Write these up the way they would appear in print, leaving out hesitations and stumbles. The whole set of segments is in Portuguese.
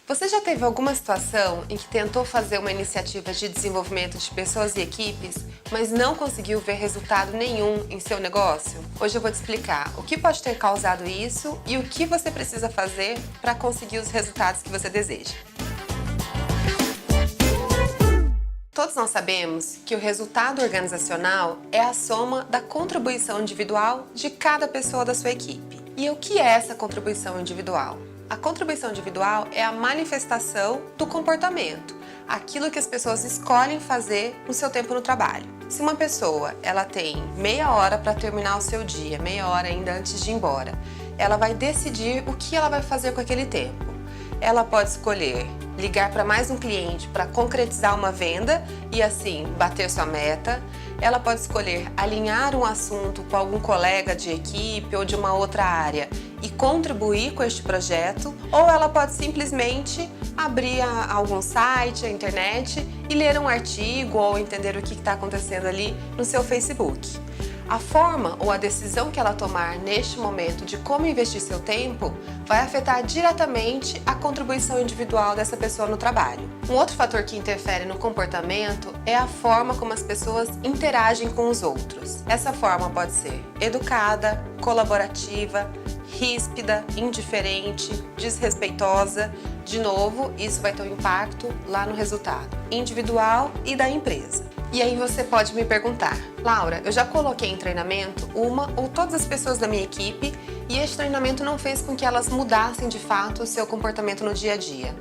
Você já teve alguma situação em que tentou fazer uma iniciativa de desenvolvimento de pessoas e equipes, mas não conseguiu ver resultado nenhum em seu negócio? Hoje eu vou te explicar o que pode ter causado isso e o que você precisa fazer para conseguir os resultados que você deseja. Todos nós sabemos que o resultado organizacional é a soma da contribuição individual de cada pessoa da sua equipe. E o que é essa contribuição individual? A contribuição individual é a manifestação do comportamento, aquilo que as pessoas escolhem fazer no seu tempo no trabalho. Se uma pessoa ela tem meia hora para terminar o seu dia, meia hora ainda antes de ir embora, ela vai decidir o que ela vai fazer com aquele tempo. Ela pode escolher ligar para mais um cliente para concretizar uma venda e assim bater sua meta. Ela pode escolher alinhar um assunto com algum colega de equipe ou de uma outra área e contribuir com este projeto, ou ela pode simplesmente abrir algum site, a internet e ler um artigo ou entender o que está acontecendo ali no seu Facebook. A forma ou a decisão que ela tomar neste momento de como investir seu tempo vai afetar diretamente a contribuição individual dessa pessoa no trabalho. Um outro fator que interfere no comportamento é a forma como as pessoas interagem com os outros. Essa forma pode ser educada, colaborativa, ríspida, indiferente, desrespeitosa. De novo, isso vai ter um impacto lá no resultado individual e da empresa. E aí você pode me perguntar, Laura, eu já coloquei em treinamento uma ou todas as pessoas da minha equipe e este treinamento não fez com que elas mudassem de fato o seu comportamento no dia a dia.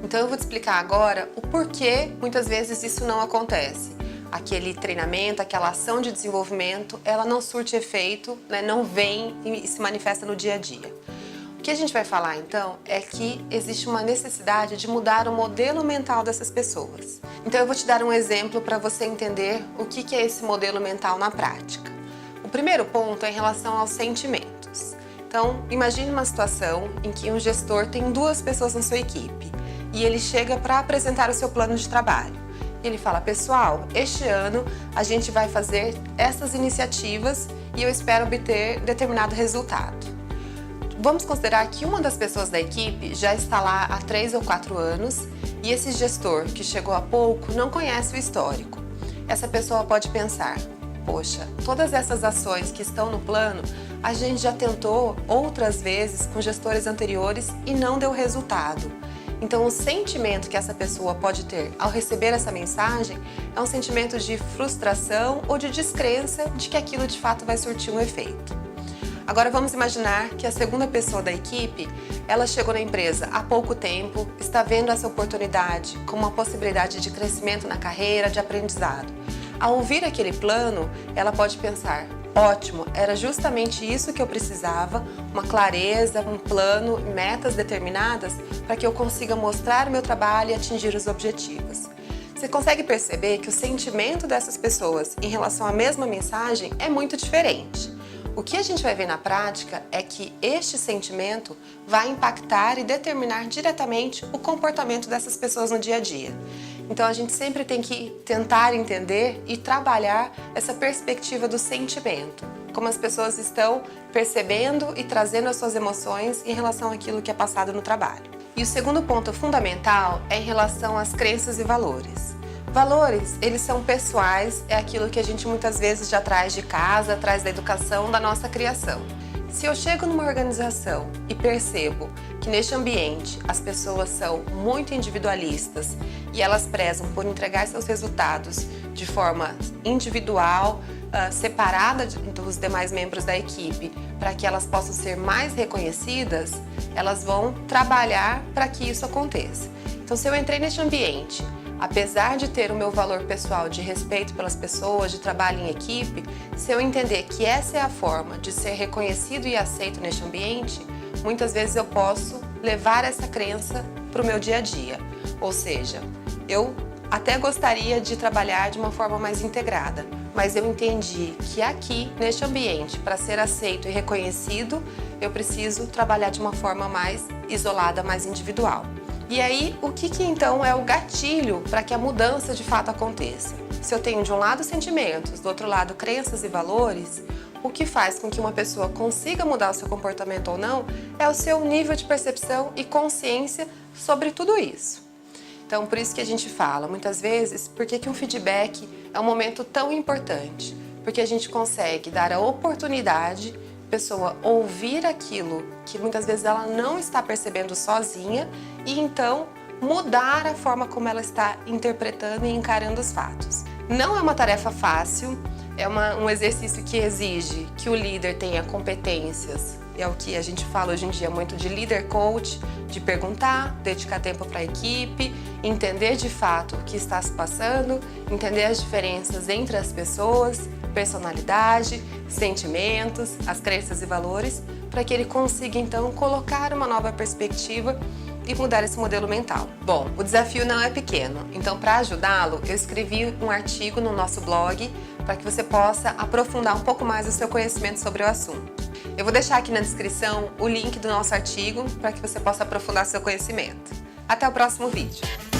Então eu vou te explicar agora o porquê muitas vezes isso não acontece. Aquele treinamento, aquela ação de desenvolvimento, ela não surte efeito, né, não vem e se manifesta no dia a dia. O que a gente vai falar então é que existe uma necessidade de mudar o modelo mental dessas pessoas. Então eu vou te dar um exemplo para você entender o que é esse modelo mental na prática. O primeiro ponto é em relação aos sentimentos. Então imagine uma situação em que um gestor tem duas pessoas na sua equipe e ele chega para apresentar o seu plano de trabalho. Ele fala, pessoal, este ano a gente vai fazer essas iniciativas e eu espero obter determinado resultado. Vamos considerar que uma das pessoas da equipe já está lá há 3 ou 4 anos e esse gestor que chegou há pouco não conhece o histórico. Essa pessoa pode pensar, poxa, todas essas ações que estão no plano a gente já tentou outras vezes com gestores anteriores e não deu resultado. Então o sentimento que essa pessoa pode ter ao receber essa mensagem é um sentimento de frustração ou de descrença de que aquilo de fato vai surtir um efeito. Agora vamos imaginar que a segunda pessoa da equipe, ela chegou na empresa há pouco tempo, está vendo essa oportunidade como uma possibilidade de crescimento na carreira, de aprendizado. Ao ouvir aquele plano, ela pode pensar, ótimo, era justamente isso que eu precisava, uma clareza, um plano, metas determinadas para que eu consiga mostrar o meu trabalho e atingir os objetivos. Você consegue perceber que o sentimento dessas pessoas em relação à mesma mensagem é muito diferente. O que a gente vai ver na prática é que este sentimento vai impactar e determinar diretamente o comportamento dessas pessoas no dia a dia. Então a gente sempre tem que tentar entender e trabalhar essa perspectiva do sentimento, como as pessoas estão percebendo e trazendo as suas emoções em relação àquilo que é passado no trabalho. E o segundo ponto fundamental é em relação às crenças e valores. Valores, eles são pessoais, é aquilo que a gente muitas vezes já traz de casa, traz da educação, da nossa criação. Se eu chego numa organização e percebo que neste ambiente as pessoas são muito individualistas e elas prezam por entregar seus resultados de forma individual, separada dos demais membros da equipe, para que elas possam ser mais reconhecidas, elas vão trabalhar para que isso aconteça. Então, se eu entrei neste ambiente, apesar de ter o meu valor pessoal de respeito pelas pessoas, de trabalho em equipe, se eu entender que essa é a forma de ser reconhecido e aceito neste ambiente, muitas vezes eu posso levar essa crença para o meu dia a dia. Ou seja, eu até gostaria de trabalhar de uma forma mais integrada, mas eu entendi que aqui, neste ambiente, para ser aceito e reconhecido, eu preciso trabalhar de uma forma mais isolada, mais individual. E aí, o que então é o gatilho para que a mudança de fato aconteça? Se eu tenho de um lado sentimentos, do outro lado crenças e valores, o que faz com que uma pessoa consiga mudar o seu comportamento ou não é o seu nível de percepção e consciência sobre tudo isso. Então, por isso que a gente fala, muitas vezes, por que um feedback é um momento tão importante? Porque a gente consegue dar a oportunidade da pessoa ouvir aquilo que muitas vezes ela não está percebendo sozinha e então mudar a forma como ela está interpretando e encarando os fatos. Não é uma tarefa fácil, é um exercício que exige que o líder tenha competências, é o que a gente fala hoje em dia muito de líder coach, de perguntar, dedicar tempo para a equipe, entender de fato o que está se passando, entender as diferenças entre as pessoas, personalidade, sentimentos, as crenças e valores, para que ele consiga então colocar uma nova perspectiva e mudar esse modelo mental. Bom, o desafio não é pequeno, então para ajudá-lo, eu escrevi um artigo no nosso blog para que você possa aprofundar um pouco mais o seu conhecimento sobre o assunto. Eu vou deixar aqui na descrição o link do nosso artigo para que você possa aprofundar seu conhecimento. Até o próximo vídeo!